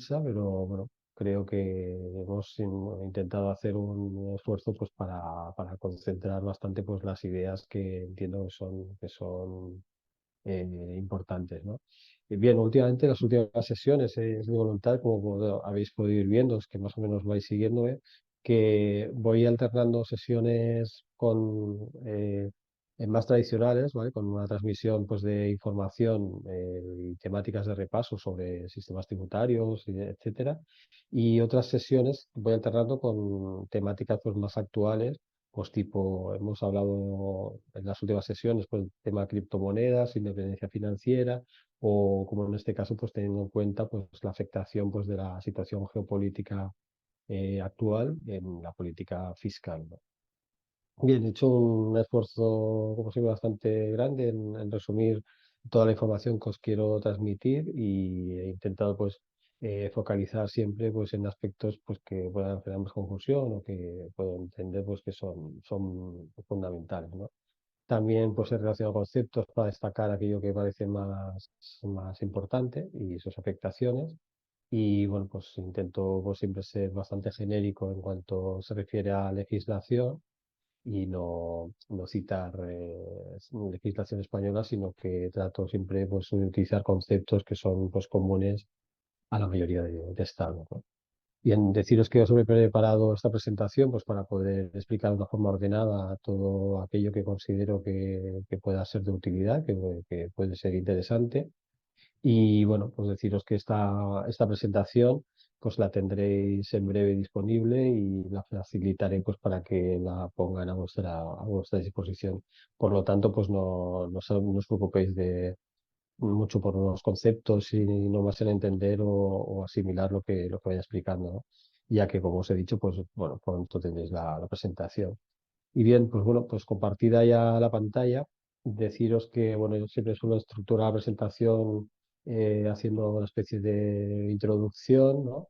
extensa, pero bueno, creo que hemos intentado hacer un esfuerzo pues para concentrar bastante pues las ideas que entiendo que son importantes, ¿no? Y bien, últimamente las últimas sesiones es mi voluntad, como habéis podido ir viendo, es que más o menos vais siguiéndome, que voy alternando sesiones con más tradicionales, ¿vale? Con una transmisión pues, de información y temáticas de repaso sobre sistemas tributarios, etcétera. Y otras sesiones voy alternando con temáticas pues, más actuales pues tipo, hemos hablado en las últimas sesiones, pues, tema criptomonedas, independencia financiera, o como en este caso, pues teniendo en cuenta pues la afectación pues de la situación geopolítica actual en la política fiscal, ¿no? Bien, he hecho un esfuerzo, como siempre, bastante grande en resumir toda la información que os quiero transmitir y he intentado pues focalizar siempre pues en aspectos pues que puedan generar más confusión o que puedo entender pues que son fundamentales, ¿no? También pues he relacionado conceptos para destacar aquello que parece más importante y sus afectaciones. Y bueno, pues intento pues, siempre ser bastante genérico en cuanto se refiere a legislación y no citar legislación española, sino que trato siempre pues, de utilizar conceptos que son pues, comunes a la mayoría de estados, ¿no? Y en deciros que os he preparado esta presentación pues, para poder explicar de una forma ordenada todo aquello que considero que pueda ser de utilidad, que puede ser interesante. Y bueno, pues deciros que esta presentación pues la tendréis en breve disponible y la facilitaré pues para que la pongan a vuestra disposición. Por lo tanto, pues no os preocupéis mucho por los conceptos y no más en entender o asimilar lo que vaya explicando, ¿no? Ya que, como os he dicho, pues bueno, pronto tendréis la presentación. Y bien, pues bueno, pues compartida ya la pantalla, deciros que, bueno, yo siempre suelo estructurar la presentación haciendo una especie de introducción, ¿no?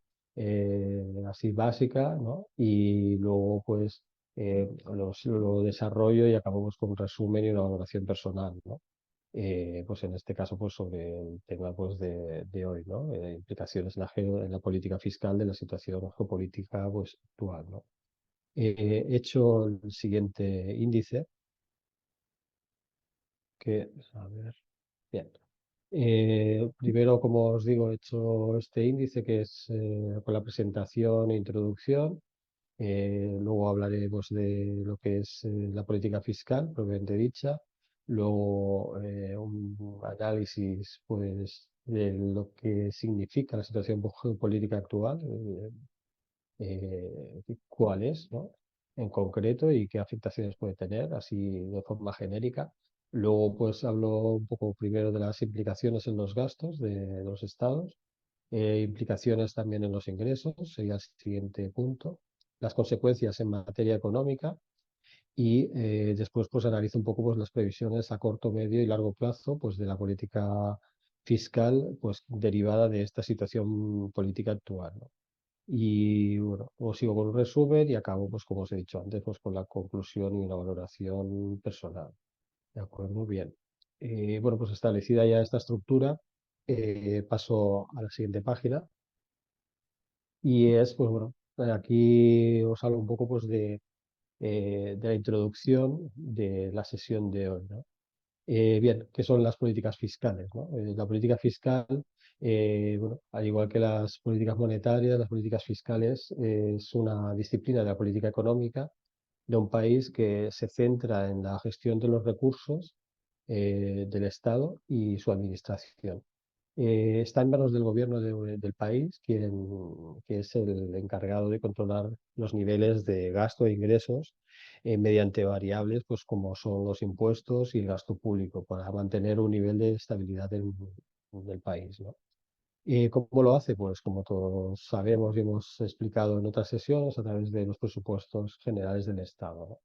Así básica, ¿no? Y luego, pues, lo desarrollo y acabamos con un resumen y una valoración personal, ¿no? Pues en este caso, pues sobre el tema pues, de hoy, ¿no? Implicaciones en la política fiscal de la situación geopolítica pues, actual, ¿no? He hecho el siguiente índice, a ver, bien. Primero, como os digo, he hecho este índice que es con la presentación e introducción. Luego hablaremos de lo que es la política fiscal, propiamente dicha. Luego un análisis pues, de lo que significa la situación geopolítica actual, cuál es, ¿no? En concreto y qué afectaciones puede tener, así de forma genérica. Luego, pues hablo un poco primero de las implicaciones en los gastos de los estados, implicaciones también en los ingresos, sería el siguiente punto, las consecuencias en materia económica y después pues analizo un poco pues las previsiones a corto, medio y largo plazo pues de la política fiscal pues derivada de esta situación política actual, ¿no? Y bueno, os sigo con un resumen y acabo, pues como os he dicho antes, pues con la conclusión y una valoración personal. ¿De acuerdo? Muy bien. Bueno, pues establecida ya esta estructura, paso a la siguiente página y es, pues bueno, aquí os hablo un poco pues de la introducción de la sesión de hoy, ¿no? Bien, ¿qué son las políticas fiscales, ¿no? La política fiscal, bueno, al igual que las políticas monetarias, las políticas fiscales es una disciplina de la política económica de un país que se centra en la gestión de los recursos del Estado y su administración. Está en manos del gobierno del país, que es el encargado de controlar los niveles de gasto e ingresos mediante variables pues, como son los impuestos y el gasto público para mantener un nivel de estabilidad del país, ¿no? ¿Cómo lo hace? Pues como todos sabemos y hemos explicado en otras sesiones a través de los presupuestos generales del Estado, ¿no?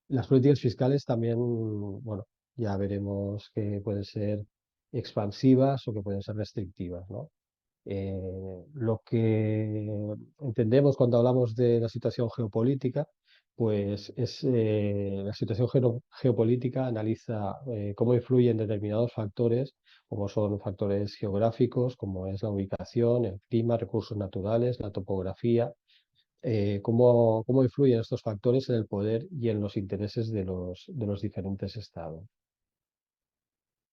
Las políticas fiscales también, bueno, ya veremos que pueden ser expansivas o que pueden ser restrictivas, ¿no? Lo que entendemos cuando hablamos de la situación geopolítica, pues es la situación geopolítica analiza cómo influyen determinados factores, como son factores geográficos, como es la ubicación, el clima, recursos naturales, la topografía, cómo influyen estos factores en el poder y en los intereses de los diferentes estados.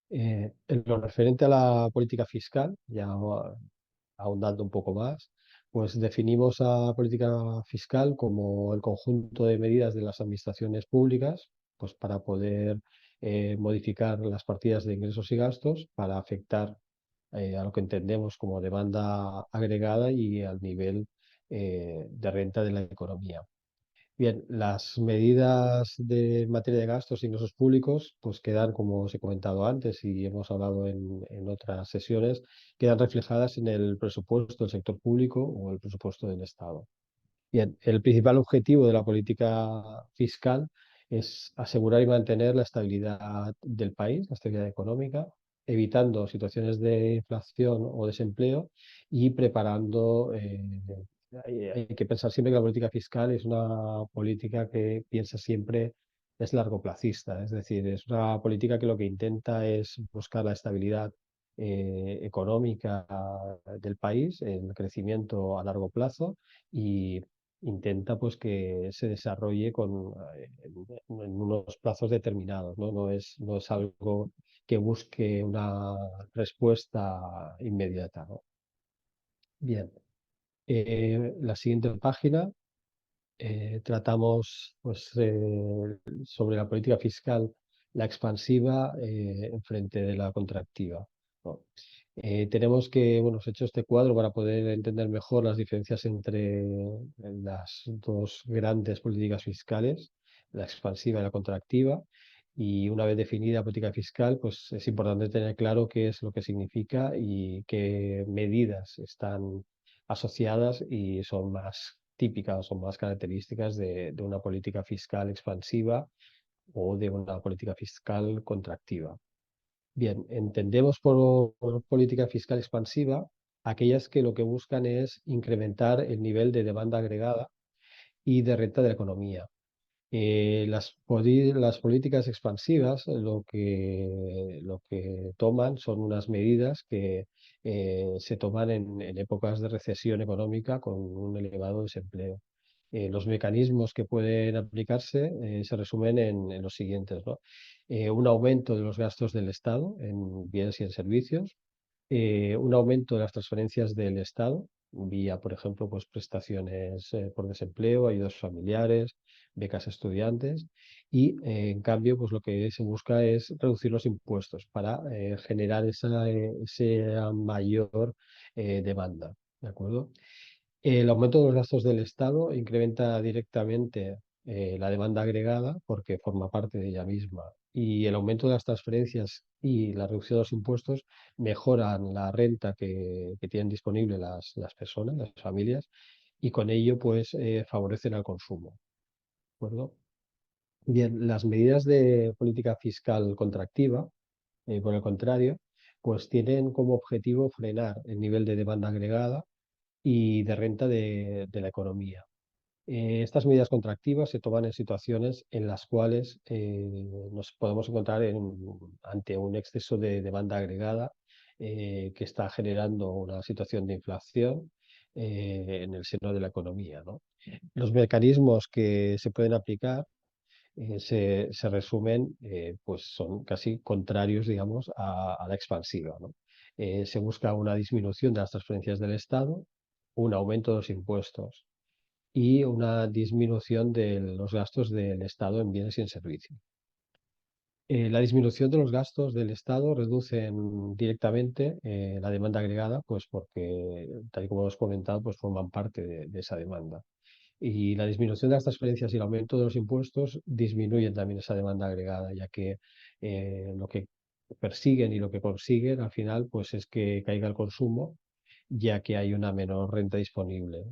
En lo referente a la política fiscal, ya ahondando un poco más, pues definimos a política fiscal como el conjunto de medidas de las administraciones públicas, pues para poder modificar las partidas de ingresos y gastos para afectar a lo que entendemos como demanda agregada y al nivel de renta de la economía. Bien, las medidas de en materia de gastos e ingresos públicos, pues quedan, como os he comentado antes y hemos hablado en otras sesiones, quedan reflejadas en el presupuesto del sector público o el presupuesto del Estado. Bien, el principal objetivo de la política fiscal es asegurar y mantener la estabilidad del país, la estabilidad económica, evitando situaciones de inflación o desempleo y preparando. Hay que pensar siempre que la política fiscal es una política que piensa siempre es largoplacista, es decir, es una política que lo que intenta es buscar la estabilidad económica del país, el crecimiento a largo plazo y intenta pues que se desarrolle en unos plazos determinados, ¿no? No es algo que busque una respuesta inmediata, ¿no? Bien, la siguiente página tratamos pues, sobre la política fiscal, la expansiva en frente de la contractiva, ¿no? Tenemos que, bueno, os he hecho este cuadro para poder entender mejor las diferencias entre las dos grandes políticas fiscales, la expansiva y la contractiva. Y una vez definida la política fiscal, pues es importante tener claro qué es lo que significa y qué medidas están asociadas y son más típicas, son más características de una política fiscal expansiva o de una política fiscal contractiva. Bien, entendemos por política fiscal expansiva aquellas que lo que buscan es incrementar el nivel de demanda agregada y de renta de la economía. Las políticas expansivas lo que toman son unas medidas que se toman en épocas de recesión económica con un elevado desempleo. Los mecanismos que pueden aplicarse se resumen en los siguientes, ¿no? Un aumento de los gastos del Estado en bienes y en servicios, un aumento de las transferencias del Estado, vía, por ejemplo, pues prestaciones por desempleo, ayudas familiares, becas a estudiantes, y en cambio, pues lo que se busca es reducir los impuestos para generar esa mayor demanda, ¿de acuerdo? El aumento de los gastos del Estado incrementa directamente la demanda agregada porque forma parte de ella misma. Y el aumento de las transferencias y la reducción de los impuestos mejoran la renta que tienen disponible las personas, las familias, y con ello pues favorecen al consumo. ¿De acuerdo? Bien, las medidas de política fiscal contractiva, por el contrario, pues tienen como objetivo frenar el nivel de demanda agregada y de renta de la economía. Estas medidas contractivas se toman en situaciones en las cuales nos podemos encontrar ante un exceso de demanda agregada que está generando una situación de inflación en el seno de la economía, ¿no? Los mecanismos que se pueden aplicar se resumen, pues son casi contrarios, digamos, a la expansiva, ¿no? Se busca una disminución de las transferencias del Estado, un aumento de los impuestos y una disminución de los gastos del Estado en bienes y en servicios. La disminución de los gastos del Estado reduce directamente la demanda agregada, pues porque, tal y como hemos comentado, pues forman parte de esa demanda. Y la disminución de las transferencias y el aumento de los impuestos disminuyen también esa demanda agregada, ya que lo que persiguen y lo que consiguen al final pues es que caiga el consumo, ya que hay una menor renta disponible.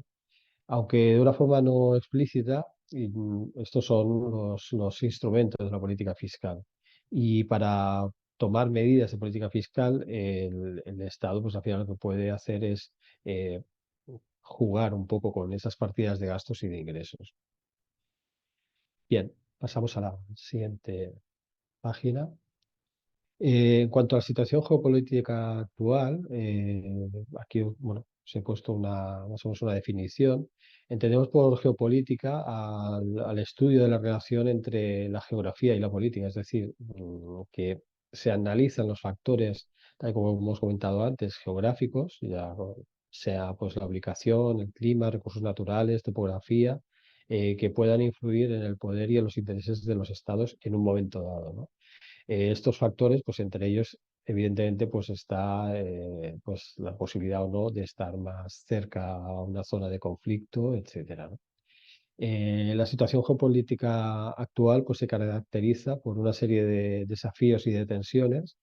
Aunque de una forma no explícita, estos son los instrumentos de la política fiscal. Y para tomar medidas de política fiscal, el Estado, pues al final lo que puede hacer es eh, jugar un poco con esas partidas de gastos y de ingresos. Bien, pasamos a la siguiente página. En cuanto a la situación geopolítica actual, aquí bueno, os he puesto más o menos una definición. Entendemos por geopolítica al estudio de la relación entre la geografía y la política, es decir, que se analizan los factores, tal como hemos comentado antes, geográficos, ya sea pues la ubicación, el clima, recursos naturales, topografía, que puedan influir en el poder y en los intereses de los estados en un momento dado, ¿no? Estos factores, pues entre ellos, evidentemente, pues está pues la posibilidad o no de estar más cerca a una zona de conflicto, etcétera, ¿no? La situación geopolítica actual pues se caracteriza por una serie de desafíos y de tensiones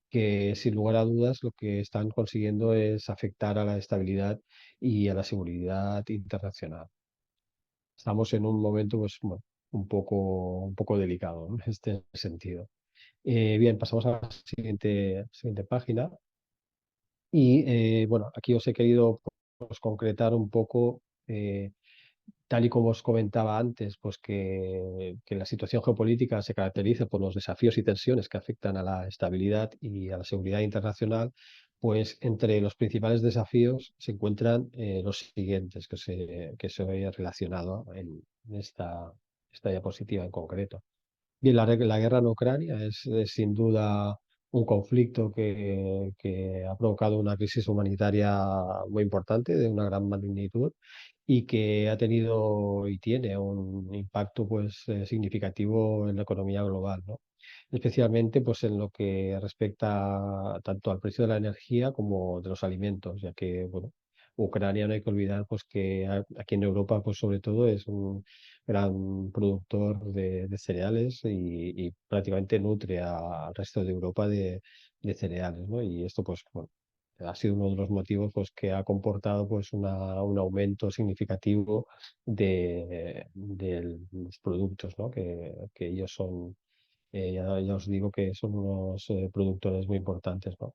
que, sin lugar a dudas, lo que están consiguiendo es afectar a la estabilidad y a la seguridad internacional. Estamos en un momento, pues, bueno, un poco delicado, ¿no? En este sentido. Bien, pasamos a la siguiente página. Y bueno, aquí os he querido pues, concretar un poco, tal y como os comentaba antes, pues que la situación geopolítica se caracteriza por los desafíos y tensiones que afectan a la estabilidad y a la seguridad internacional. Pues entre los principales desafíos se encuentran los siguientes que se he relacionado en esta diapositiva en concreto. Bien, la guerra en Ucrania es sin duda un conflicto que ha provocado una crisis humanitaria muy importante, de una gran magnitud, y que ha tenido y tiene un impacto pues, significativo en la economía global, ¿no? Especialmente pues, en lo que respecta tanto al precio de la energía como de los alimentos, ya que bueno, Ucrania no hay que olvidar pues, que aquí en Europa pues, sobre todo es un gran productor de cereales y prácticamente nutre al resto de Europa de cereales, ¿no? Y esto, pues, bueno, ha sido uno de los motivos pues, que ha comportado pues, un aumento significativo de los productos, ¿no? Que ellos son, ya os digo que son unos productores muy importantes, ¿no?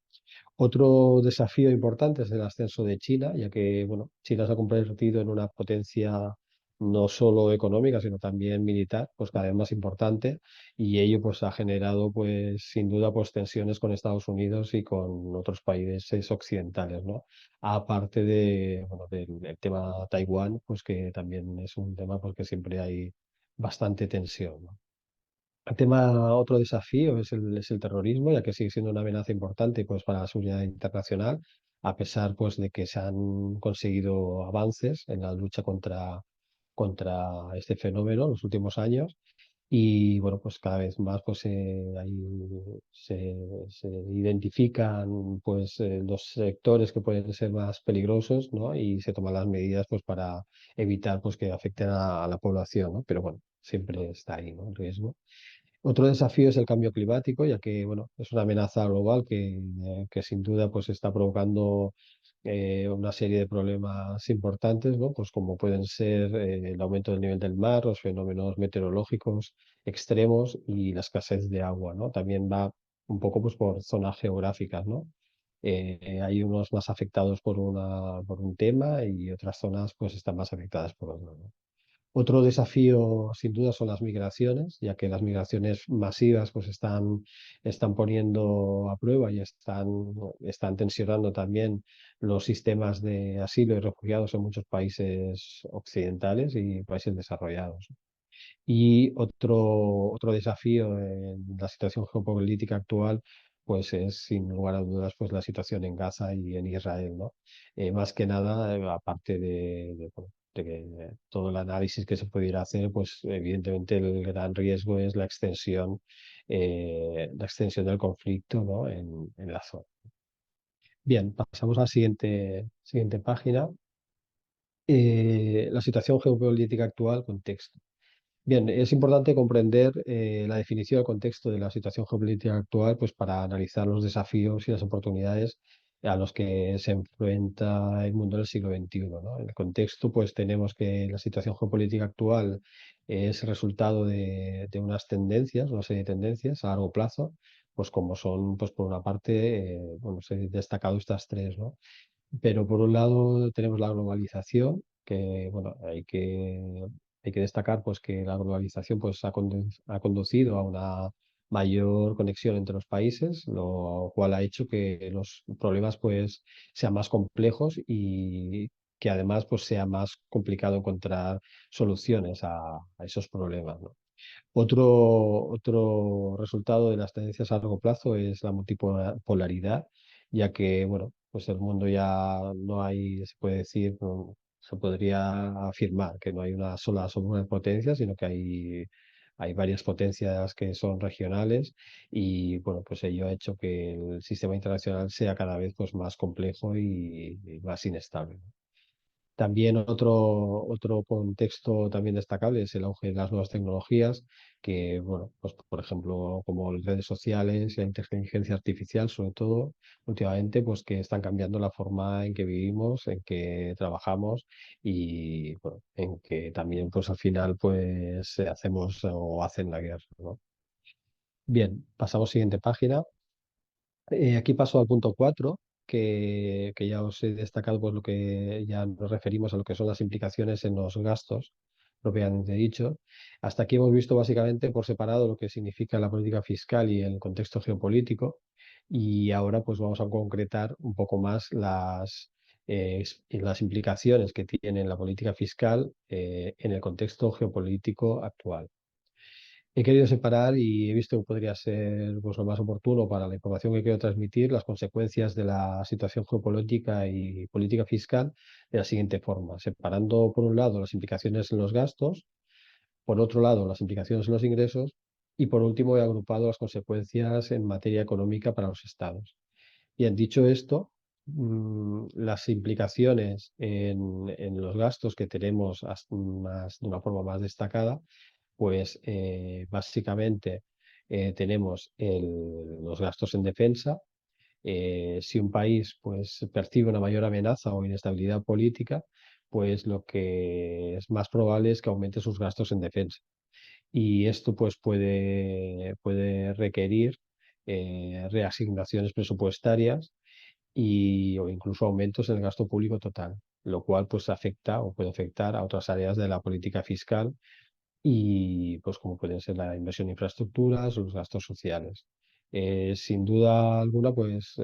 Otro desafío importante es el ascenso de China, ya que bueno, China se ha convertido en una potencia no solo económica, sino también militar, pues cada vez más importante, y ello pues ha generado pues sin duda pues tensiones con Estados Unidos y con otros países occidentales, ¿no? Aparte de, bueno, del tema Taiwán, pues que también es un tema porque siempre hay bastante tensión, ¿no? Otro desafío es el terrorismo, ya que sigue siendo una amenaza importante pues, para la seguridad internacional, a pesar pues, de que se han conseguido avances en la lucha contra este fenómeno en los últimos años. Y bueno, pues cada vez más pues, se identifican pues, los sectores que pueden ser más peligrosos, ¿no? Y se toman las medidas pues, para evitar pues, que afecten a la población, ¿no? Pero bueno, siempre está ahí, ¿no? El riesgo. Otro desafío es el cambio climático, ya que bueno, es una amenaza global que sin duda pues, está provocando una serie de problemas importantes, ¿no? Pues como pueden ser el aumento del nivel del mar, los fenómenos meteorológicos extremos y la escasez de agua, ¿no? También va un poco pues, por zonas geográficas, ¿no? Hay unos más afectados por un tema y otras zonas pues, están más afectadas por otro, ¿no? Otro desafío, sin duda, son las migraciones, ya que las migraciones masivas pues, están poniendo a prueba y están tensionando también los sistemas de asilo y refugiados en muchos países occidentales y países desarrollados. Y otro desafío en la situación geopolítica actual, pues es sin lugar a dudas pues la situación en Gaza y en Israel, ¿no? Más que nada, aparte bueno, de que todo el análisis que se pudiera hacer, pues evidentemente el gran riesgo es la extensión del conflicto, ¿no? En la zona. Bien, pasamos a la siguiente página. La situación geopolítica actual, contexto. Bien, es importante comprender la definición del contexto de la situación geopolítica actual, pues para analizar los desafíos y las oportunidades a los que se enfrenta el mundo del siglo XXI, ¿no? En el contexto, pues tenemos que la situación geopolítica actual es resultado de unas tendencias, una serie de tendencias a largo plazo, pues como son, pues por una parte, bueno, se han destacado estas tres, ¿no? Pero por un lado tenemos la globalización, que bueno, hay que hay que destacar pues, que la globalización pues, ha conducido a una mayor conexión entre los países, lo cual ha hecho que los problemas pues, sean más complejos y que además pues, sea más complicado encontrar soluciones a esos problemas, ¿no? Otro resultado de las tendencias a largo plazo es la multipolaridad, ya que, bueno, pues el mundo ya no hay, se puede decir, se podría afirmar que no hay una sola superpotencia, sino que hay varias potencias que son regionales y, bueno, pues ello ha hecho que el sistema internacional sea cada vez pues, más complejo y más inestable. También otro contexto también destacable es el auge de las nuevas tecnologías, que, bueno, pues por ejemplo, como las redes sociales y la inteligencia artificial, sobre todo últimamente, pues que están cambiando la forma en que vivimos, en que trabajamos y, bueno, en que también, pues al final, pues hacemos o hacen la guerra, ¿no? Bien, pasamos a siguiente página. Aquí paso al punto 4 que ya os he destacado pues, lo que ya nos referimos a lo que son las implicaciones en los gastos, propiamente dicho. Hasta aquí hemos visto básicamente por separado lo que significa la política fiscal y el contexto geopolítico. Y ahora pues vamos a concretar un poco más las implicaciones que tiene la política fiscal en el contexto geopolítico actual. He querido separar y he visto que podría ser pues, lo más oportuno para la información que quiero transmitir, las consecuencias de la situación geopolítica y política fiscal de la siguiente forma, separando por un lado las implicaciones en los gastos, por otro lado las implicaciones en los ingresos y por último he agrupado las consecuencias en materia económica para los estados. Bien, dicho esto, las implicaciones en los gastos que tenemos de una forma más destacada pues básicamente tenemos los gastos en defensa. Si un país pues, percibe una mayor amenaza o inestabilidad política, pues lo que es más probable es que aumente sus gastos en defensa. Y esto pues, puede requerir reasignaciones presupuestarias o incluso aumentos en el gasto público total, lo cual pues afecta o puede afectar a otras áreas de la política fiscal y pues como pueden ser la inversión en infraestructuras o los gastos sociales. Sin duda alguna, pues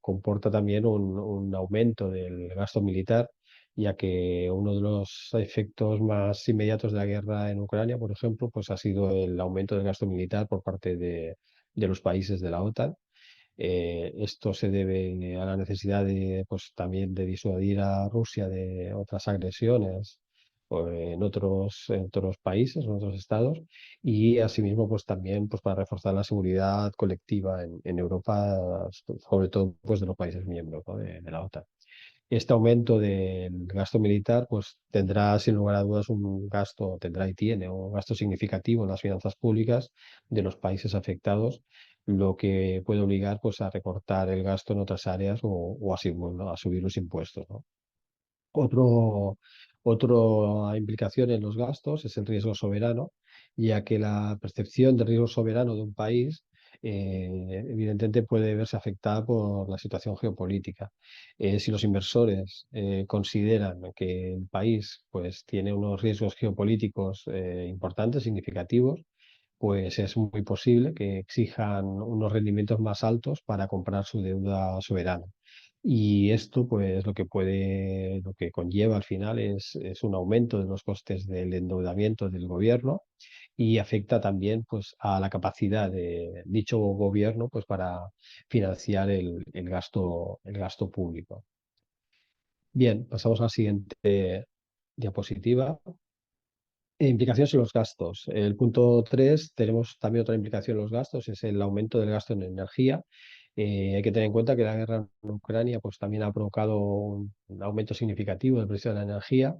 comporta también un aumento del gasto militar, ya que uno de los efectos más inmediatos de la guerra en Ucrania, por ejemplo, pues ha sido el aumento del gasto militar por parte de los países de la OTAN. Esto se debe a la necesidad de, pues, también de disuadir a Rusia de otras agresiones en otros países, en otros estados, y asimismo pues, también pues, para reforzar la seguridad colectiva en Europa, sobre todo pues, de los países miembros, ¿no? de la OTAN. Este aumento del gasto militar pues, tendrá sin lugar a dudas un gasto, tendrá y tiene un gasto significativo en las finanzas públicas de los países afectados, lo que puede obligar pues, a recortar el gasto en otras áreas o así, bueno, a subir los impuestos, ¿no? Otro, Otra implicación en los gastos es el riesgo soberano, ya que la percepción de riesgo soberano de un país evidentemente puede verse afectada por la situación geopolítica. Si los inversores consideran que el país pues, tiene unos riesgos geopolíticos importantes, significativos, pues es muy posible que exijan unos rendimientos más altos para comprar su deuda soberana. Y esto, pues, lo que conlleva al final es un aumento de los costes del endeudamiento del gobierno y afecta también, pues, a la capacidad de dicho gobierno, pues, para financiar el gasto público. Bien, pasamos a la siguiente diapositiva. Implicaciones en los gastos. El punto 3 tenemos también otra implicación en los gastos, es el aumento del gasto en energía. Hay que tener en cuenta que la guerra en Ucrania pues, también ha provocado un aumento significativo del precio de la energía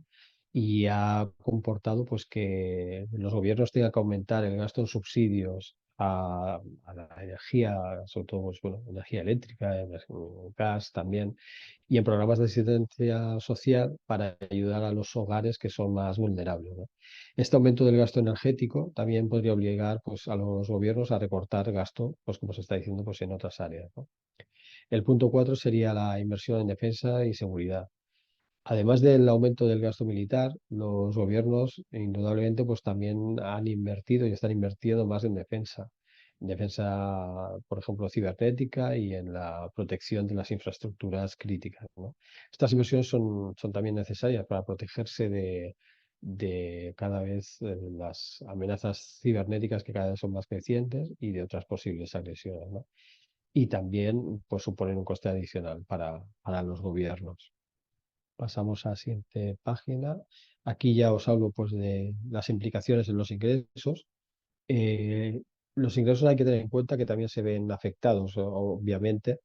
y ha comportado pues, que los gobiernos tengan que aumentar el gasto en subsidios a la energía, sobre todo pues, bueno, energía eléctrica, gas también, y en programas de asistencia social para ayudar a los hogares que son más vulnerables, ¿no? Este aumento del gasto energético también podría obligar pues, a los gobiernos a recortar gasto, pues, como se está diciendo, pues, en otras áreas, ¿no? El punto 4 sería la inversión en defensa y seguridad. Además del aumento del gasto militar, los gobiernos indudablemente pues también han invertido y están invirtiendo más en defensa, por ejemplo, cibernética y en la protección de las infraestructuras críticas, ¿no? Estas inversiones son también necesarias para protegerse de cada vez las amenazas cibernéticas que cada vez son más crecientes y de otras posibles agresiones, ¿no? Y también pues suponen un coste adicional para los gobiernos. Pasamos a la siguiente página. Aquí ya os hablo pues de las implicaciones en los ingresos. Eh, los ingresos hay que tener en cuenta que también se ven afectados, obviamente,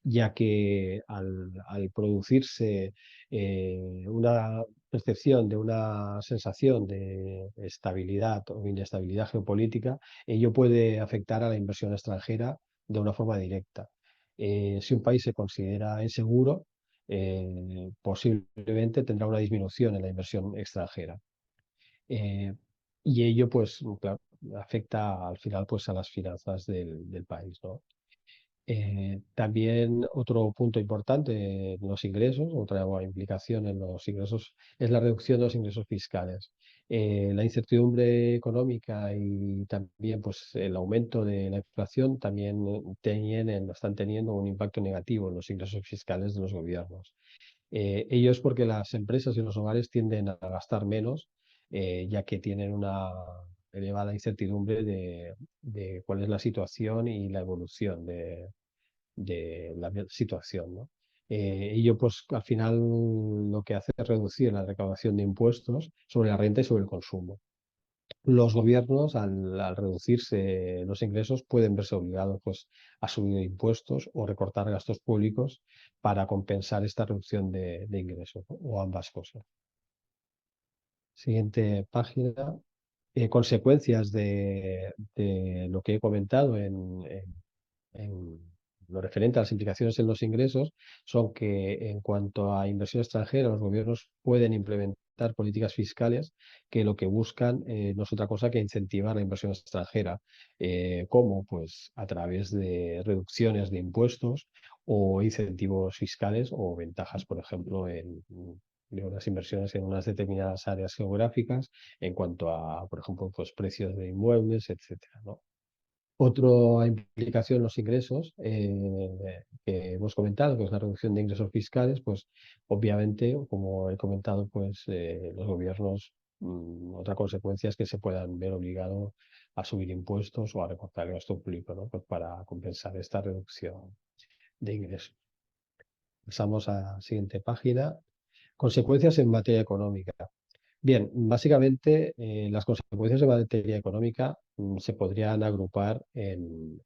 ya que al producirse una percepción de una sensación de estabilidad o inestabilidad geopolítica, ello puede afectar a la inversión extranjera de una forma directa. Si un país se considera inseguro, posiblemente tendrá una disminución en la inversión extranjera. Eh, y ello, pues, claro, afecta al final pues, a las finanzas del país, ¿no? También otro punto importante en los ingresos, otra implicación en los ingresos, es la reducción de los ingresos fiscales. La incertidumbre económica y también pues, el aumento de la inflación también están teniendo un impacto negativo en los ingresos fiscales de los gobiernos. Ello es porque las empresas y los hogares tienden a gastar menos, ya que tienen una elevada incertidumbre de cuál es la situación y la evolución de la situación, ¿no? Ello, pues, al final lo que hace es reducir la recaudación de impuestos sobre la renta y sobre el consumo. Los gobiernos, al reducirse los ingresos, pueden verse obligados pues, a subir impuestos o recortar gastos públicos para compensar esta reducción de ingresos, ¿no? O ambas cosas. Siguiente página. Consecuencias de lo que he comentado en lo referente a las implicaciones en los ingresos son que en cuanto a inversión extranjera, los gobiernos pueden implementar políticas fiscales que lo que buscan no es otra cosa que incentivar la inversión extranjera. ¿Cómo? Pues a través de reducciones de impuestos o incentivos fiscales o ventajas, por ejemplo, de unas inversiones en unas determinadas áreas geográficas en cuanto a, por ejemplo, pues precios de inmuebles, etcétera, ¿no? Otra implicación en los ingresos que hemos comentado, que es la reducción de ingresos fiscales, pues obviamente, como he comentado, pues los gobiernos, otra consecuencia es que se puedan ver obligados a subir impuestos o a recortar el gasto público, ¿no? Pues para compensar esta reducción de ingresos. Pasamos a la siguiente página. Consecuencias en materia económica. Bien, básicamente las consecuencias de materia económica se podrían agrupar en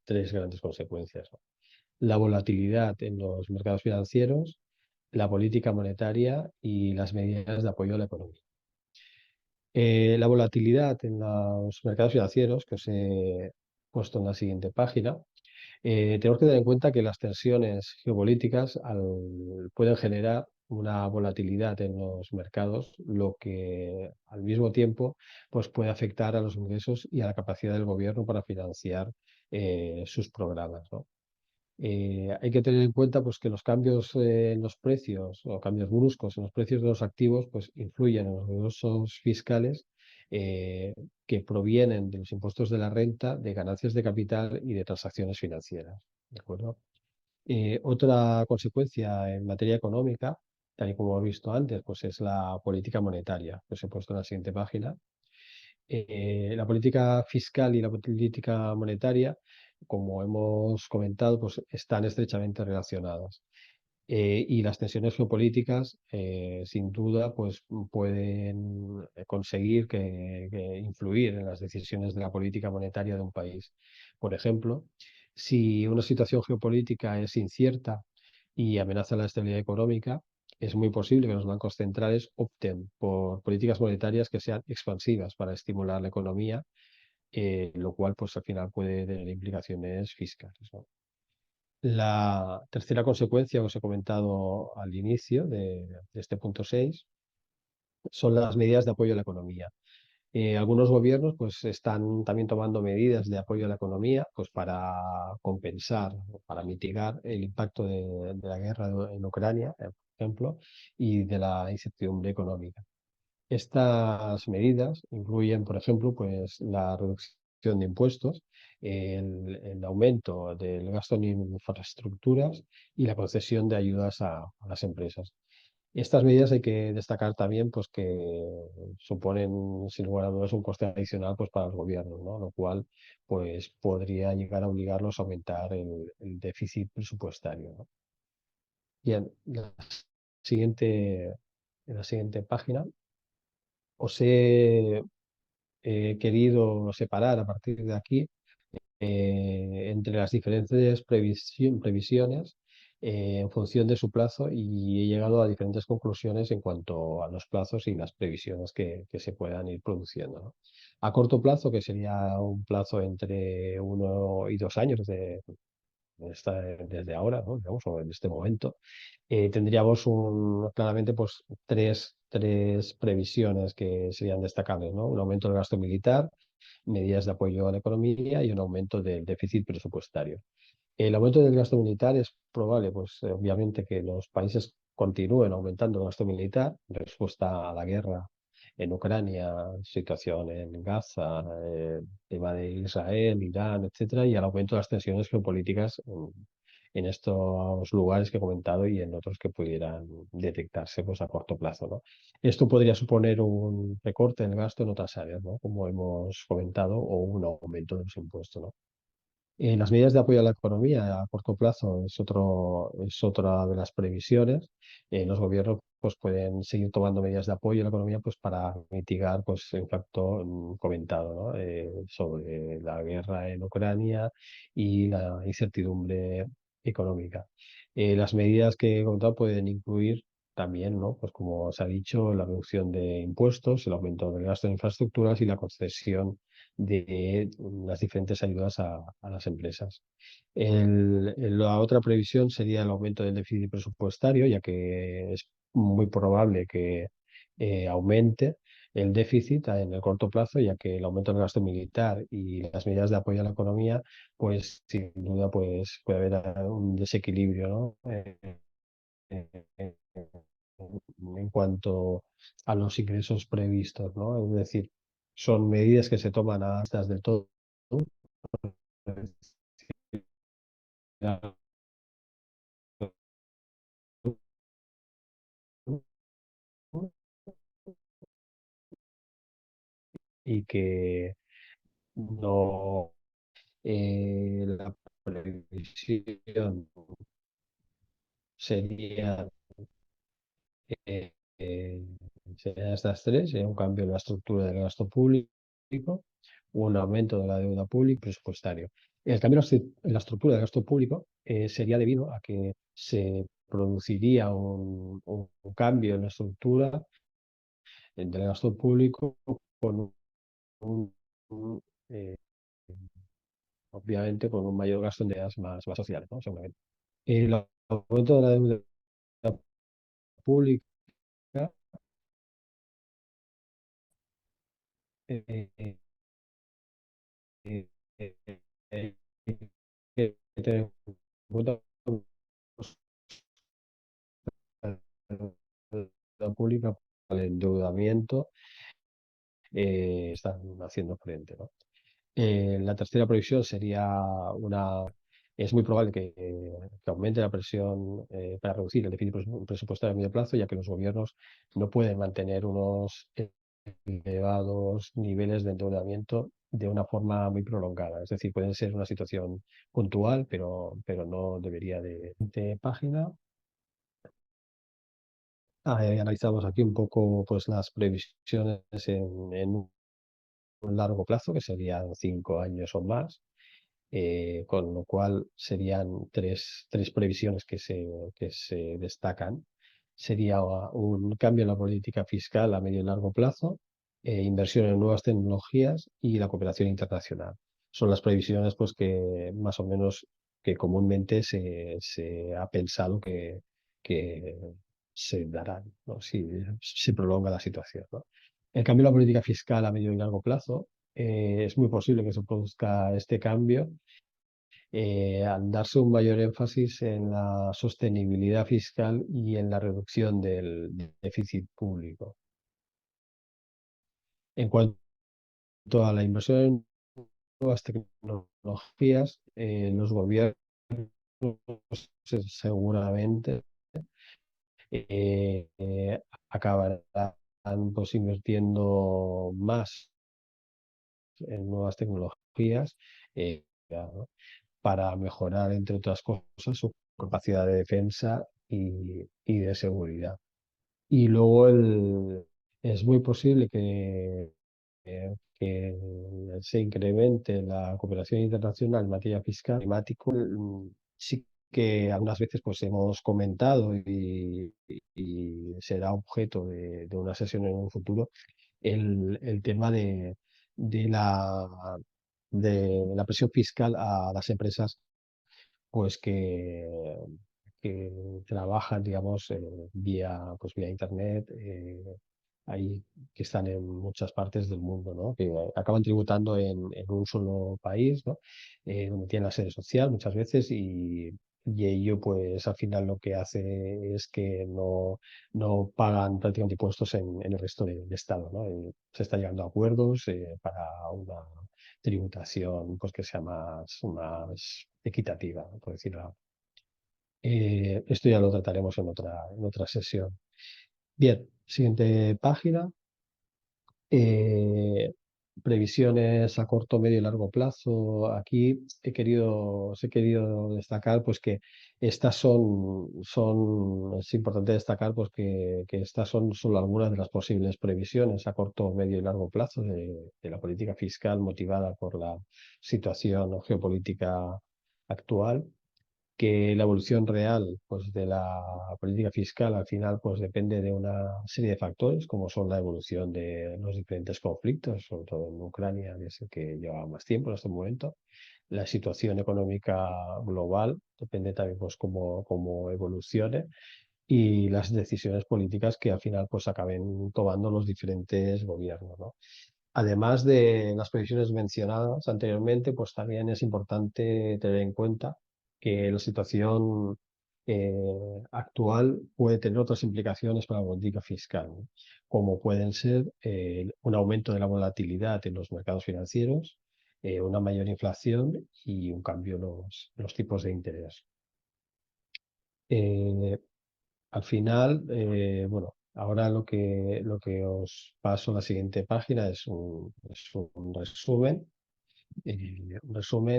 tres grandes consecuencias, ¿no? La volatilidad en los mercados financieros, la política monetaria y las medidas de apoyo a la economía. La volatilidad en los mercados financieros, que os he puesto en la siguiente página, tenemos que tener en cuenta que las tensiones geopolíticas pueden generar una volatilidad en los mercados, lo que al mismo tiempo pues, puede afectar a los ingresos y a la capacidad del gobierno para financiar sus programas, ¿no? Hay que tener en cuenta pues, que los cambios en los precios o cambios bruscos en los precios de los activos pues, influyen en los ingresos fiscales eh, que provienen de los impuestos de la renta, de ganancias de capital y de transacciones financieras. ¿De acuerdo? Otra consecuencia en materia económica, tal y como hemos visto antes, pues es la política monetaria, que os he puesto en la siguiente página. La política fiscal y la política monetaria, como hemos comentado, pues están estrechamente relacionadas. Y las tensiones geopolíticas, sin duda, pues pueden conseguir que influir en las decisiones de la política monetaria de un país. Por ejemplo, si una situación geopolítica es incierta y amenaza la estabilidad económica, es muy posible que los bancos centrales opten por políticas monetarias que sean expansivas para estimular la economía, lo cual pues al final puede tener implicaciones fiscales, ¿no? La tercera consecuencia que os he comentado al inicio de este punto 6 son las medidas de apoyo a la economía. Algunos gobiernos pues, están también tomando medidas de apoyo a la economía pues, para compensar, para mitigar el impacto de la guerra en Ucrania. ejemplo, y de la incertidumbre económica. Estas medidas incluyen, por ejemplo, pues la reducción de impuestos, el aumento del gasto en infraestructuras y la concesión de ayudas a las empresas. Estas medidas hay que destacar también pues, que suponen, sin lugar a dudas, un coste adicional pues, para los gobiernos, ¿no? Lo cual pues, podría llegar a obligarlos a aumentar el déficit presupuestario, ¿no? Bien, siguiente, en la siguiente página os he querido separar a partir de aquí entre las diferentes previsiones en función de su plazo y he llegado a diferentes conclusiones en cuanto a los plazos y las previsiones que se puedan ir produciendo, ¿no? A corto plazo, que sería un plazo entre 1 y 2 años desde ahora, ¿no? Digamos, o en este momento, tendríamos claramente pues, tres previsiones que serían destacables, ¿no? Un aumento del gasto militar, medidas de apoyo a la economía y un aumento del déficit presupuestario. El aumento del gasto militar es probable, pues obviamente que los países continúen aumentando el gasto militar en respuesta a la guerra en Ucrania, situación en Gaza, tema de Israel, Irán, etcétera, y al aumento de las tensiones geopolíticas en estos lugares que he comentado y en otros que pudieran detectarse pues, a corto plazo, ¿no? Esto podría suponer un recorte en el gasto en otras áreas, ¿no? Como hemos comentado, o un aumento de los impuestos, ¿no? Las medidas de apoyo a la economía a corto plazo es otra de las previsiones. Los gobiernos pues, pueden seguir tomando medidas de apoyo a la economía pues, para mitigar pues, el factor comentado, ¿no? Sobre la guerra en Ucrania y la incertidumbre económica. Las medidas que he comentado pueden incluir también, ¿no? Pues como se ha dicho, la reducción de impuestos, el aumento del gasto en infraestructuras y la concesión de las diferentes ayudas a las empresas. La otra previsión sería el aumento del déficit presupuestario, ya que es muy probable que aumente el déficit en el corto plazo, ya que el aumento del gasto militar y las medidas de apoyo a la economía, pues sin duda pues, puede haber un desequilibrio, ¿no? Eh, en cuanto a los ingresos previstos, ¿no? Es decir, son medidas que se toman a vistas del todo y que no la previsión sería, eh, eh, serían estas tres, un cambio en la estructura del gasto público, un aumento de la deuda pública y presupuestario. El cambio en la estructura del gasto público sería debido a que se produciría un cambio en la estructura del gasto público con un, eh, obviamente con un mayor gasto en ideas más sociales, ¿no? Seguramente. El aumento de la deuda pública eh, eh, eh, eh, eh, que tener en cuenta pues, la pública al endeudamiento están haciendo frente, ¿no? La tercera previsión sería una. Es muy probable que aumente la presión para reducir el déficit presupuestario a medio plazo, ya que los gobiernos no pueden mantener unos elevados niveles de endeudamiento de una forma muy prolongada. Es decir, puede ser una situación puntual, pero no debería de página. Analizamos aquí un poco pues, las previsiones en un largo plazo, que serían 5 años o más, con lo cual serían tres previsiones que se destacan. Sería un cambio en la política fiscal a medio y largo plazo, inversión en nuevas tecnologías y la cooperación internacional. Son las previsiones pues, que más o menos que comúnmente se ha pensado que se darán, ¿no? Si se prolonga la situación, ¿no? El cambio en la política fiscal a medio y largo plazo es muy posible que se produzca este cambio al darse un mayor énfasis en la sostenibilidad fiscal y en la reducción del déficit público. En cuanto a la inversión en nuevas tecnologías, los gobiernos seguramente eh, eh, acabarán pues, invirtiendo más en nuevas tecnologías ¿no? Para mejorar, entre otras cosas, su capacidad de defensa y de seguridad. Y luego es muy posible que se incremente la cooperación internacional en materia fiscal, climático. Sí que algunas veces pues hemos comentado y será objeto de una sesión en un futuro el tema de la, de la presión fiscal a las empresas pues que trabajan, digamos, vía internet, ahí que están en muchas partes del mundo, ¿no? Que acaban tributando en un solo país, ¿no? Donde tienen la sede social muchas veces y ello, pues, al final lo que hace es que no pagan prácticamente impuestos en el resto del estado, ¿no? Se está llegando a acuerdos para una tributación pues, que sea más equitativa, ¿no? Por decirlo. Esto ya lo trataremos en otra sesión. Bien, siguiente página. Eh, Previsiones a corto, medio y largo plazo. Aquí os he querido destacar pues, que estas es importante destacar pues, que estas son solo algunas de las posibles previsiones a corto, medio y largo plazo de la política fiscal motivada por la situación geopolítica actual, que la evolución real pues, de la política fiscal al final pues, depende de una serie de factores, como son la evolución de los diferentes conflictos, sobre todo en Ucrania, que es el que lleva más tiempo en este momento. La situación económica global depende también pues, cómo evolucione y las decisiones políticas que al final pues, acaben tomando los diferentes gobiernos, ¿no? Además de las previsiones mencionadas anteriormente, pues también es importante tener en cuenta que la situación actual puede tener otras implicaciones para la política fiscal, ¿no? Como pueden ser un aumento de la volatilidad en los mercados financieros, una mayor inflación y un cambio en los tipos de interés. Eh, Al final, bueno, ahora lo que os paso a la siguiente página es un resumen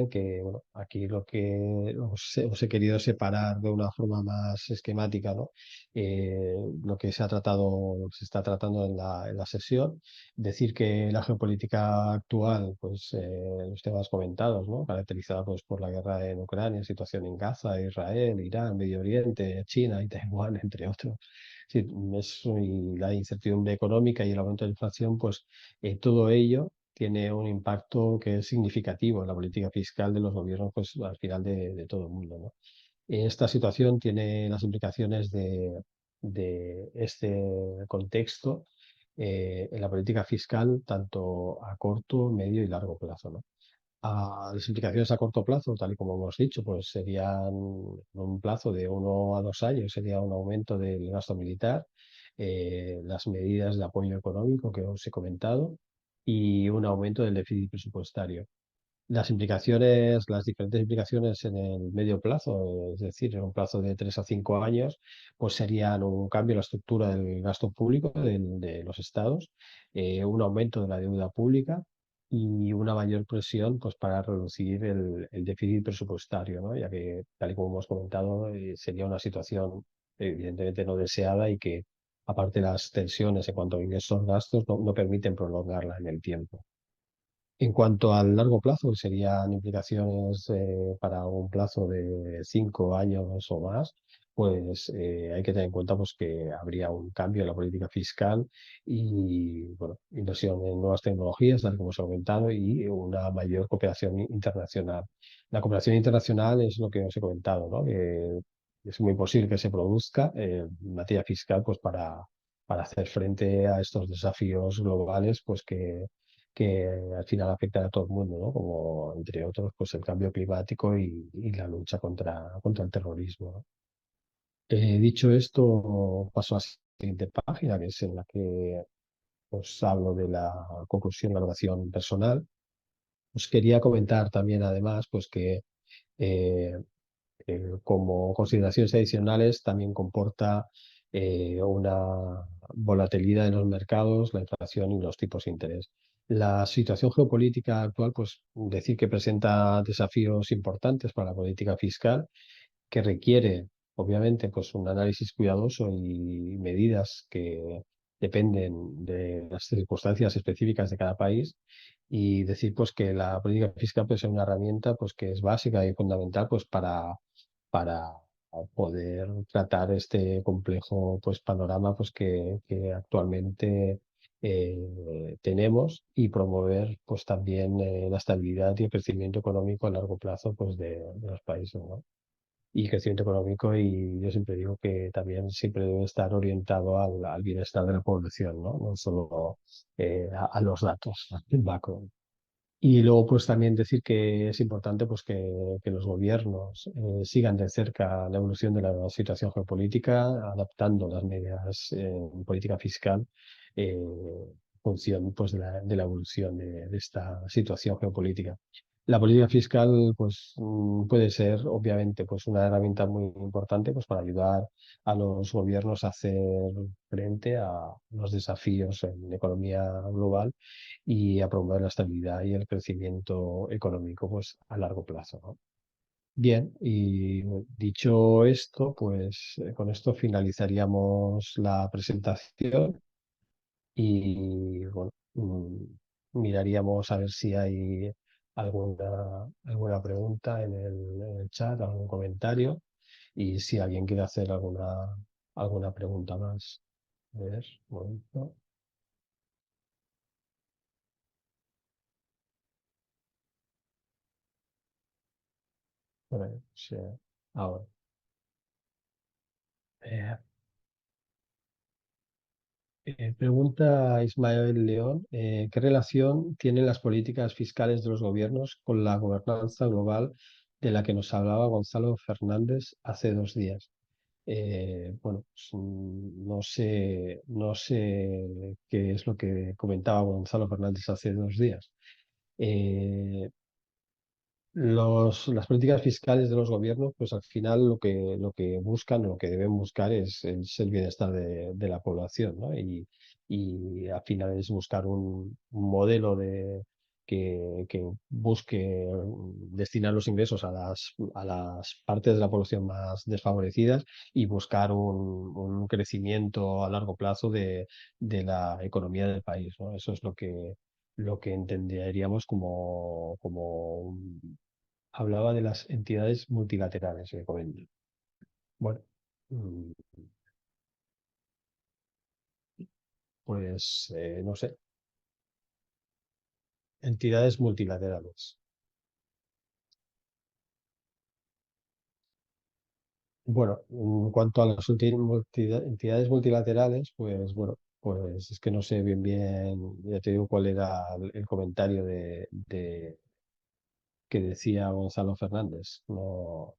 que, bueno, aquí lo que os he querido separar de una forma más esquemática, ¿no? Lo que se está tratando en la sesión, decir que la geopolítica actual, pues los temas comentados, ¿no? Caracterizada pues, por la guerra en Ucrania, situación en Gaza, Israel, Irán, Medio Oriente, China y Taiwán, entre otros. Sí, y la incertidumbre económica y el aumento de la inflación, pues todo ello tiene un impacto que es significativo en la política fiscal de los gobiernos, pues al final de todo el mundo, ¿no? Esta situación tiene las implicaciones de este contexto en la política fiscal, tanto a corto, medio y largo plazo, ¿no? Las implicaciones a corto plazo, tal y como hemos dicho, pues serían en un plazo de 1 a 2 años, sería un aumento del gasto militar, las medidas de apoyo económico que os he comentado y un aumento del déficit presupuestario. Las diferentes implicaciones en el medio plazo, es decir, en un plazo de 3 a 5 años, pues serían un cambio en la estructura del gasto público de los estados, un aumento de la deuda pública y una mayor presión pues, para reducir el déficit presupuestario, ¿no? Ya que, tal y como hemos comentado, sería una situación evidentemente no deseada y que, aparte de las tensiones en cuanto a ingresos gastos, no permiten prolongarla en el tiempo. En cuanto al largo plazo, que serían implicaciones para un plazo de 5 años o más, pues hay que tener en cuenta pues, que habría un cambio en la política fiscal y bueno, inversión en nuevas tecnologías, tal como se ha comentado, y una mayor cooperación internacional. La cooperación internacional es lo que os he comentado, ¿no? Que es muy posible que se produzca en materia fiscal pues, para hacer frente a estos desafíos globales pues, que que al final afectan a todo el mundo, ¿no? Como entre otros, pues el cambio climático y la lucha contra el terrorismo, ¿no? Dicho esto, paso a la siguiente página, que es en la que os hablo de la conclusión, la evaluación personal. Os quería comentar también, además, pues que eh, como consideraciones adicionales también comporta una volatilidad en los mercados, la inflación y los tipos de interés. La situación geopolítica actual, pues decir que presenta desafíos importantes para la política fiscal que requiere, obviamente, pues un análisis cuidadoso y medidas que dependen de las circunstancias específicas de cada país y decir pues que la política fiscal puede ser una herramienta pues que es básica y fundamental pues para poder tratar este complejo pues panorama pues que actualmente tenemos y promover pues también la estabilidad y el crecimiento económico a largo plazo pues de los países, ¿no? Y crecimiento económico y yo siempre digo que también siempre debe estar orientado al bienestar de la población, ¿no? No solo a los datos macro. Y luego, pues también decir que es importante pues, que los gobiernos sigan de cerca la evolución de la situación geopolítica, adaptando las medidas en política fiscal en función pues, de la evolución de esta situación geopolítica. La política fiscal pues, puede ser, obviamente, pues, una herramienta muy importante pues, para ayudar a los gobiernos a hacer frente a los desafíos en la economía global y a promover la estabilidad y el crecimiento económico pues, a largo plazo, ¿no? Bien, y dicho esto, pues con esto finalizaríamos la presentación y bueno, miraríamos a ver si hay alguna pregunta en el chat, algún comentario y si alguien quiere hacer alguna pregunta más. A ver, un momento. A ver, sí, ahora. Eh, pregunta Ismael León, ¿qué relación tienen las políticas fiscales de los gobiernos con la gobernanza global de la que nos hablaba Gonzalo Fernández hace 2 días? Bueno, pues, no sé qué es lo que comentaba Gonzalo Fernández hace 2 días. Eh, las políticas fiscales de los gobiernos, pues al final lo que buscan, lo que deben buscar es el bienestar de la población, ¿no? Y al final es buscar un modelo que busque destinar los ingresos a las partes de la población más desfavorecidas y buscar un crecimiento a largo plazo de la economía del país, ¿no? Eso es lo que entenderíamos como hablaba de las entidades multilaterales que comentan. Bueno, mm, pues no sé, entidades multilaterales. Bueno, en cuanto a las entidades multilaterales, pues bueno, pues es que no sé bien, ya te digo cuál era el comentario que decía Gonzalo Fernández. No,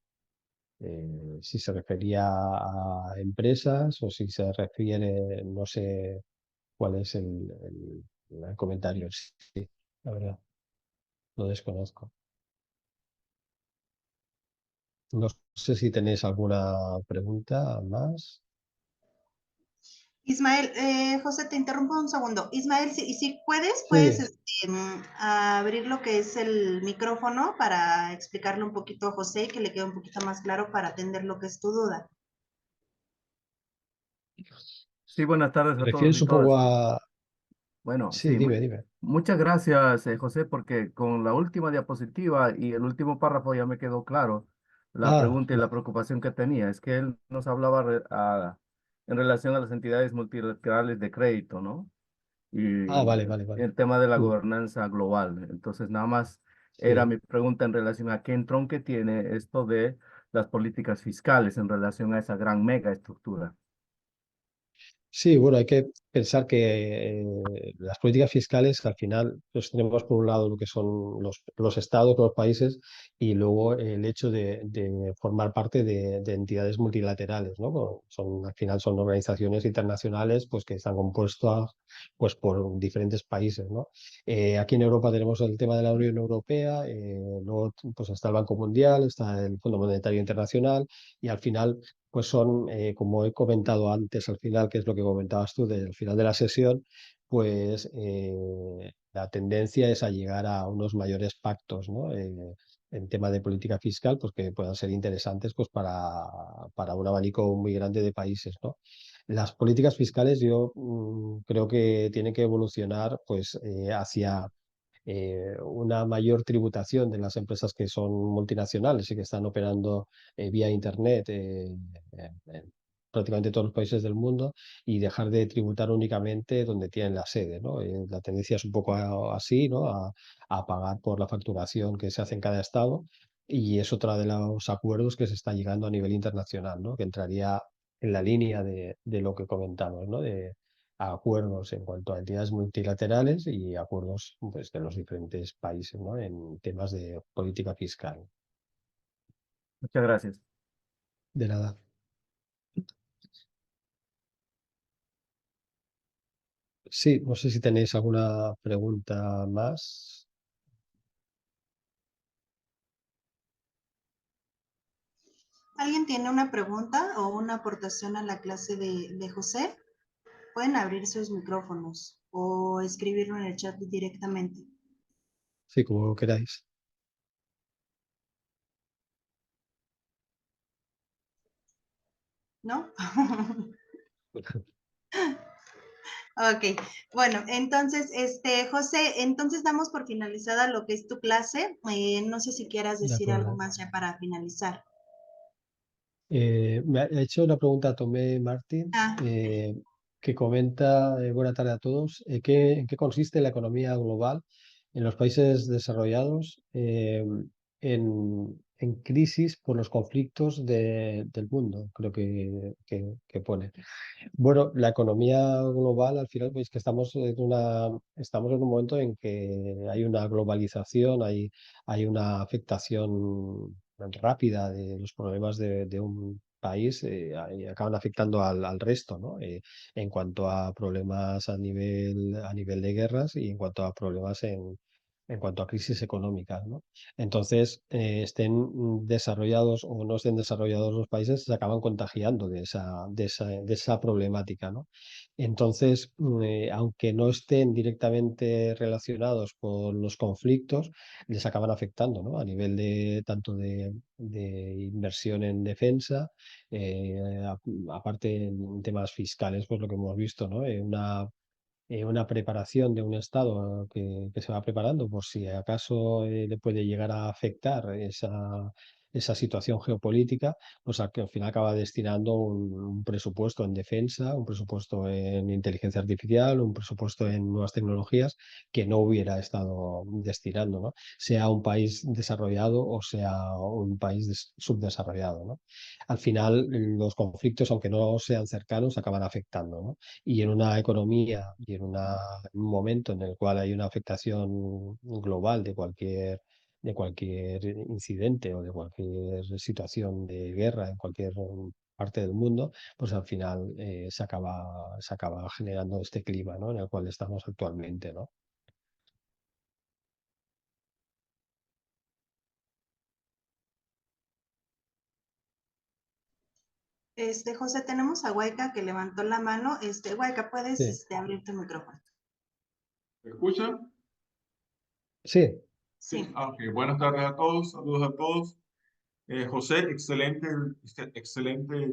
si se refería a empresas o si se refiere, no sé cuál es el comentario. Sí, la verdad, lo desconozco. No sé si tenéis alguna pregunta más. Ismael, José, te interrumpo un segundo. Ismael, si puedes Sí, abrir lo que es el micrófono para explicarle un poquito a José y que le quede un poquito más claro para atender lo que es tu duda. Sí, buenas tardes te a todos refieres y un poco todas. a... Bueno, Sí, sí, dime, dime. muchas gracias, José, porque con la última diapositiva y el último párrafo ya me quedó claro la Ah, pregunta y la preocupación que tenía. Es que él nos hablaba en relación a las entidades multilaterales de crédito, ¿no? vale, Y vale, vale. el tema de la Mm, gobernanza global. Entonces, nada más era sí. mi pregunta en relación a qué entronque tiene esto de las políticas fiscales en relación a esa gran mega estructura. Sí, bueno, hay que pensar que las políticas fiscales al final pues tenemos por un lado lo que son los estados, los países y luego el hecho de formar parte de entidades multilaterales, ¿no? Al final son organizaciones internacionales pues que están compuestas pues por diferentes países, ¿no? Aquí en Europa tenemos el tema de la Unión Europea, luego pues está el Banco Mundial, está el Fondo Monetario Internacional y al final pues son, como he comentado antes al final, que es lo que comentabas tú del final de la sesión, pues la tendencia es a llegar a unos mayores pactos, ¿no? En tema de política fiscal, pues que puedan ser interesantes pues para un abanico muy grande de países, ¿no? Las políticas fiscales yo creo que tienen que evolucionar pues hacia una mayor tributación de las empresas que son multinacionales y que están operando vía Internet en prácticamente todos los países del mundo y dejar de tributar únicamente donde tienen la sede, ¿no? La tendencia es un poco así, ¿no? A pagar por la facturación que se hace en cada estado y es otra de los acuerdos que se está llegando a nivel internacional, ¿no? Que entraría en la línea de lo que comentamos, ¿no? A acuerdos en cuanto a entidades multilaterales y acuerdos pues, de los diferentes países, ¿no? En temas de política fiscal. Muchas gracias. De nada. Sí, no sé si tenéis alguna pregunta más. ¿Alguien tiene una pregunta o una aportación a la clase de José? Pueden abrir sus micrófonos o escribirlo en el chat directamente, Sí, como queráis. ¿no? Ok, bueno, entonces, José, entonces damos por finalizada lo que es tu clase. No sé si quieras De decir algo acuerdo. más ya para finalizar. Me ha hecho una pregunta Tomé Martins, Ah, que comenta, buena tarde a todos, ¿en qué consiste la economía global en los países desarrollados en crisis por los conflictos del mundo? Creo que pone. Bueno, la economía global, al final, pues que estamos en un momento en que hay una globalización, hay una afectación rápida de los problemas de un país, y acaban afectando al resto, ¿no? En cuanto a problemas a nivel de guerras y en cuanto a problemas en cuanto a crisis económicas, ¿no? Entonces, estén desarrollados o no estén desarrollados los países, se acaban contagiando de esa problemática, ¿no? Entonces, aunque no estén directamente relacionados con los conflictos, les acaban afectando, ¿no? A nivel de tanto de inversión en defensa, aparte en temas fiscales, pues lo que hemos visto, ¿no? Una preparación de un Estado que se va preparando por si acaso le puede llegar a afectar esa situación geopolítica, pues que al final acaba destinando un presupuesto en defensa, un presupuesto en inteligencia artificial, un presupuesto en nuevas tecnologías que no hubiera estado destinando, ¿no? Sea un país desarrollado o sea un país subdesarrollado, ¿no? Al final, los conflictos, aunque no sean cercanos, acaban afectando, ¿no? Y en una economía y en un momento en el cual hay una afectación global de cualquier incidente o de cualquier situación de guerra en cualquier parte del mundo, pues al final se acaba generando este clima, ¿no? En el cual estamos actualmente, ¿no? José, tenemos a Huayca que levantó la mano. Huayca, puedes Sí, abrir tu micrófono. ¿Me escuchan? sí, Sí. Sí. Ok. Buenas tardes a todos, saludos a todos. José, excelente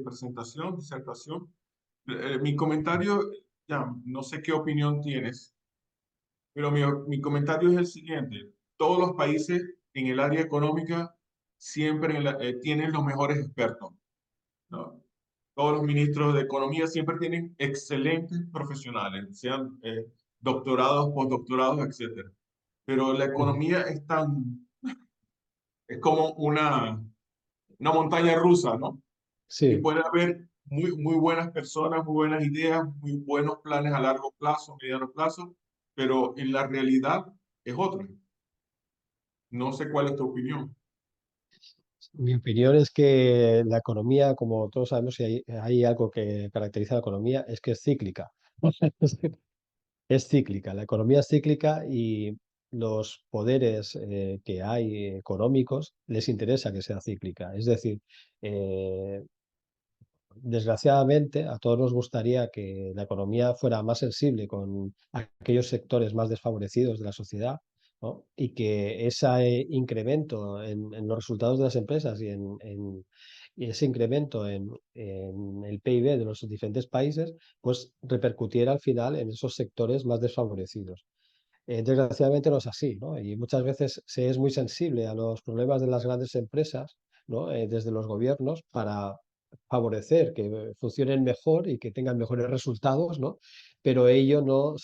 presentación, disertación. Mi comentario, ya, no sé qué opinión tienes, pero mi comentario es el siguiente. Todos los países en el área económica siempre tienen los mejores expertos, ¿no? Todos los ministros de economía siempre tienen excelentes profesionales, sean doctorados, postdoctorados, etcétera. Pero la ujú, economía es como una montaña rusa, ¿no? Y sí, puede haber muy buenas personas, muy buenas ideas, muy buenos planes a largo plazo, mediano plazo, pero en la realidad es otra. No sé cuál es tu opinión. Mi opinión es que la economía, como todos sabemos, si hay algo que caracteriza a la economía, es que es cíclica. Es cíclica, la economía es cíclica y los poderes que hay económicos les interesa que sea cíclica. Es decir, eh, desgraciadamente, a todos nos gustaría que la economía fuera más sensible con aquellos sectores más desfavorecidos de la sociedad, ¿no? Y que ese incremento en los resultados de las empresas y ese incremento en el PIB de los diferentes países, pues repercutiera al final en esos sectores más desfavorecidos. Desgraciadamente no es así, ¿no? Y muchas veces se es muy sensible a los problemas de las grandes empresas, ¿no? Desde los gobiernos para favorecer que funcionen mejor y que tengan mejores resultados, ¿no? Pero ello no